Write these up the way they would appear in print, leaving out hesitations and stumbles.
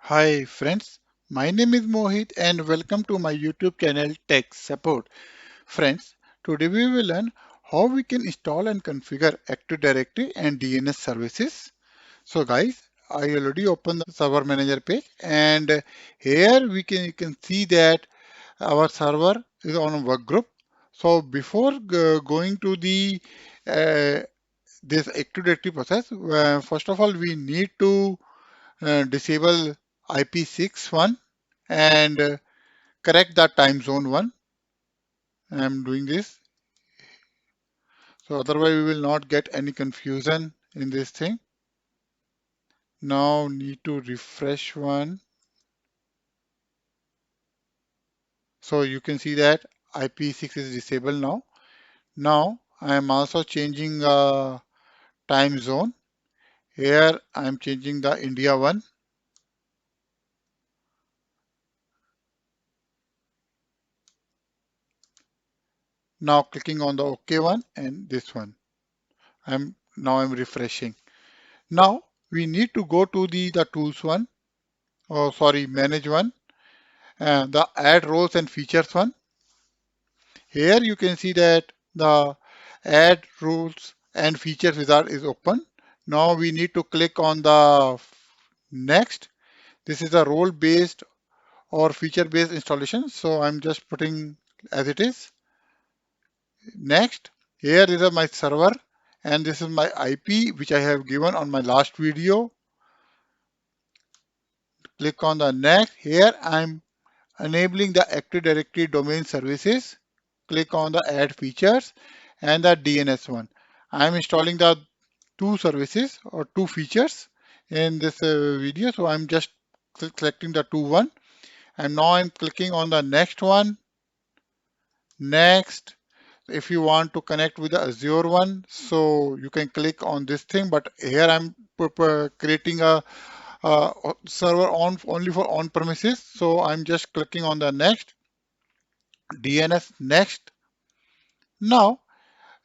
Hi friends, my name is Mohit and welcome to my YouTube channel Tech Support. Friends, today we will learn how we can install and configure Active Directory and DNS services. So guys, I already opened the server manager page and here you can see that our server is on a work group. So before going to the uh, this Active Directory process, first of all we need to disable IP6 one and correct the time zone one. I'm doing this. So otherwise we will not get any confusion in this thing. Now need to refresh one. So you can see that IP6 is disabled now. Now I am also changing time zone. Here I am changing the India one. Now clicking on the OK one and this one. I'm refreshing. Now we need to go to the tools one. Oh, sorry, manage one. The add roles and features one. Here you can see that the add rules and features wizard is open. Now we need to click on the next. This is a role based or feature based installation. So I'm just putting as it is. Next, here is my server and this is my IP which I have given on my last video. Click on the next. Here I'm enabling the Active Directory domain services. Click on the add features and the DNS one. I'm installing the two services or two features in this video. So I'm just selecting the two one and now I'm clicking on the next one. Next, if you want to connect with the Azure one, so you can click on this thing, but here I'm creating a server on only for on premises. So I'm just clicking on the next. DNS next. Now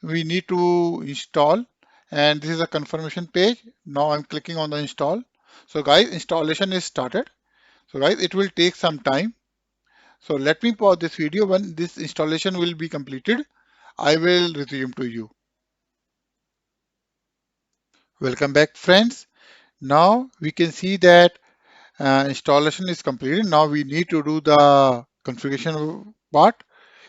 we need to install and this is a confirmation page. Now I'm clicking on the install. So guys, installation is started. So guys, it will take some time. So let me pause this video. When this installation will be completed, I will resume to you. Welcome back friends. Now we can see that installation is completed. Now we need to do the configuration part.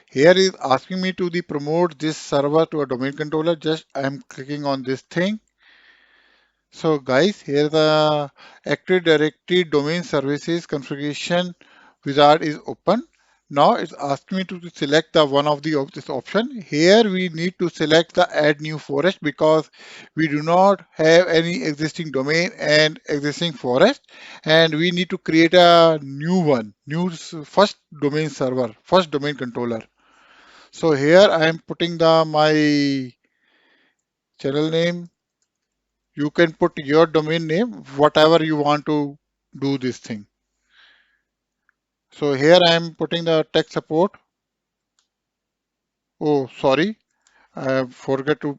Here is asking me to promote this server to a domain controller. Just I am clicking on this thing. So guys, here the Active Directory domain services configuration wizard is open. Now it's asking me to select the one of the of this option. Here we need to select the add new forest because we do not have any existing domain and existing forest, and we need to create a new one, first domain server, first domain controller. So here I am putting the my channel name. You can put your domain name, whatever you want to do this thing. So here I am putting the tech support. Oh, sorry, I forgot to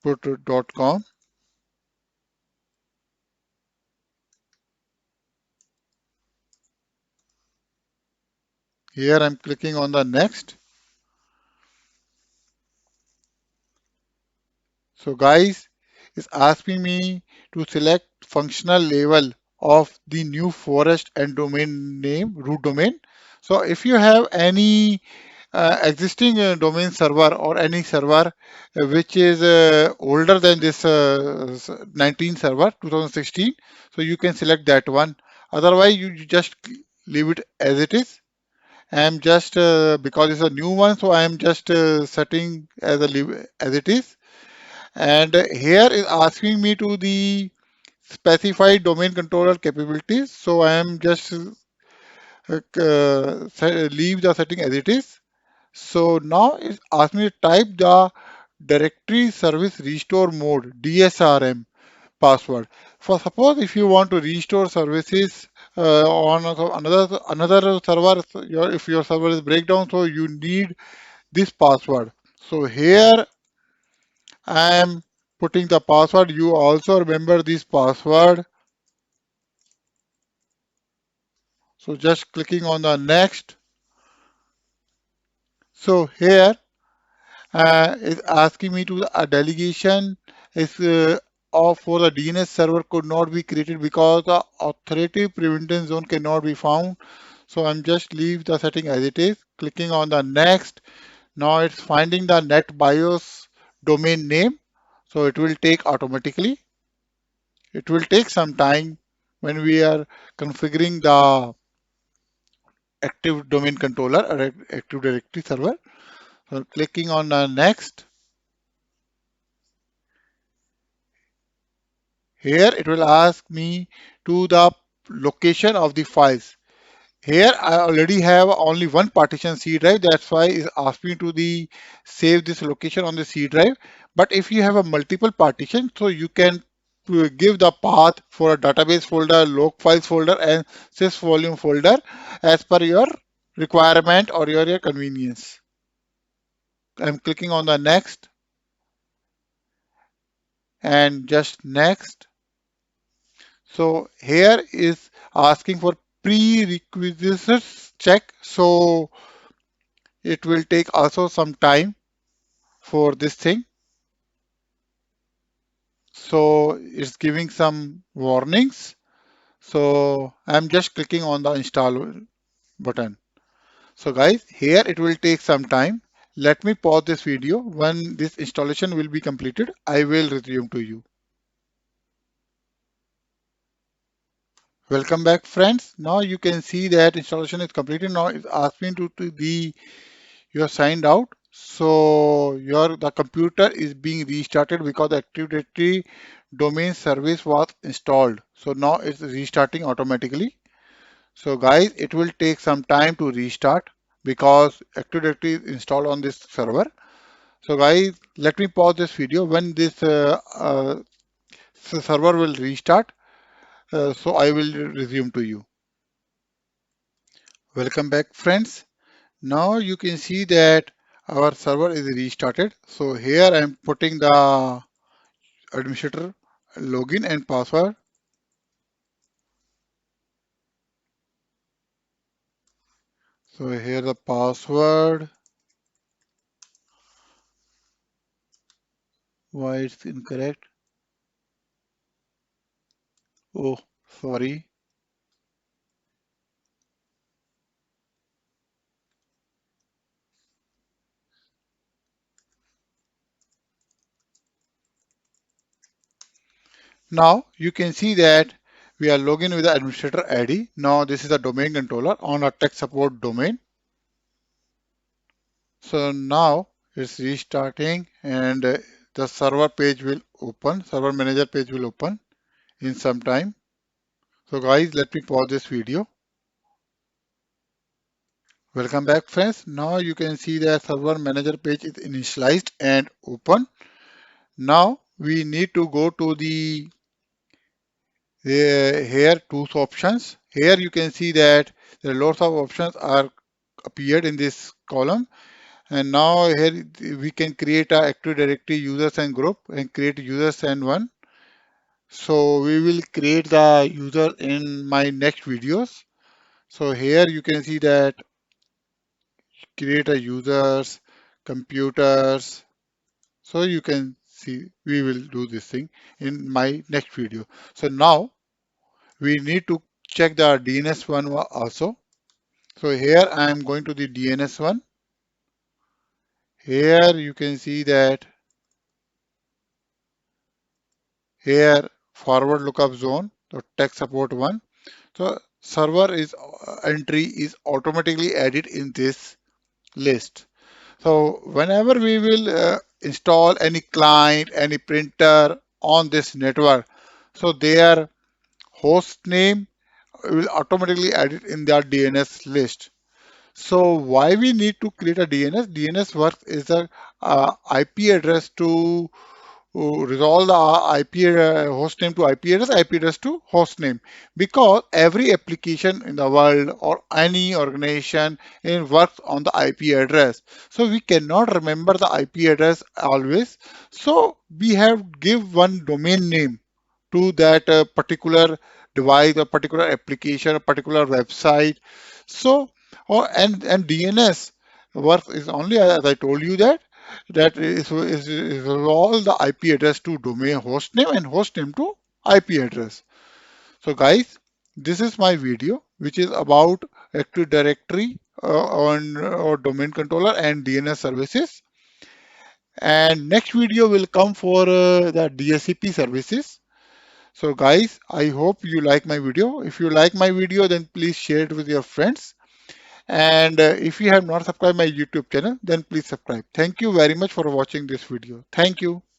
put .com. Here I'm clicking on the next. So guys, it's asking me to select functional label of the new forest and domain name, root domain. So if you have any existing domain server or any server which is older than this 19 server 2016, so you can select that one. Otherwise you just leave it as it is. I am just because it's a new one, so I am just setting as a leave as it is. And here is asking me to the specify domain controller capabilities. So I am just leave the setting as it is. So now it asks me to type the directory service restore mode DSRM password. For suppose if you want to restore services on another server, if your server is breakdown, so you need this password. So here I am putting the password. You also remember this password. So just clicking on the next. So here is asking me to a delegation is of for the DNS server could not be created because the authoritative prevention zone cannot be found. So I'm just leave the setting as it is, clicking on the next. Now it's finding the net BIOS domain name. So it will take automatically. It will take some time when we are configuring the active domain controller or active directory server. So clicking on the next. Here it will ask me to the location of the files. Here I already have only one partition C drive. That's why it's asking me to the save this location on the C drive. But if you have a multiple partition, so you can give the path for a database folder, log files folder, and sys volume folder as per your requirement or your convenience. I'm clicking on the next and just next. So here is asking for prerequisites check. So it will take also some time for this thing. So it's giving some warnings. So I'm just clicking on the install button. So guys, here it will take some time. Let me pause this video. When this installation will be completed, I will resume to you. Welcome back friends. Now you can see that installation is completed. Now it's asking to the you are signed out. So your the computer is being restarted because the Active Directory domain service was installed. So now it's restarting automatically. So guys, it will take some time to restart because Active Directory is installed on this server. So guys, let me pause this video. When this server will restart, so I will resume to you. Welcome back friends. Now you can see that our server is restarted. So here I am putting the administrator login and password. So here the password. Why it's incorrect? Oh, sorry. Now you can see that we are logging with the administrator ID. Now this is the domain controller on a tech support domain. So now it's restarting and the server page will open. Server manager page will open in some time. So guys, let me pause this video. Welcome back friends. Now you can see the server manager page is initialized and open. Now we need to go to the here tools options. Here you can see that there are lots of options are appeared in this column. And now here we can create a Active Directory users and group and create users and one. So we will create the user in my next videos. So here you can see that create a users, computers. So you can see we will do this thing in my next video. So now we need to check the DNS one also. So here I am going to the DNS one. Here you can see that here forward lookup zone, the tech support one. So server is entry is automatically added in this list. So whenever we will install any client, any printer on this network, so their host name will automatically add it in their DNS list. So why we need to create a DNS? DNS works is a IP address to resolve the IP host name to IP address to host name, because every application in the world or any organization works on the IP address. So we cannot remember the IP address always. So we have give one domain name to that particular device, a particular application, a particular website. So, and DNS work is only, as I told you, that is all the IP address to domain host name and host name to IP address. So guys, this is my video which is about Active Directory on or domain controller and DNS services. And next video will come for the DSCP services. So guys, I hope you like my video. If you like my video, then please share it with your friends. And if you have not subscribed my YouTube channel, then please subscribe. Thank you very much for watching this video. Thank you.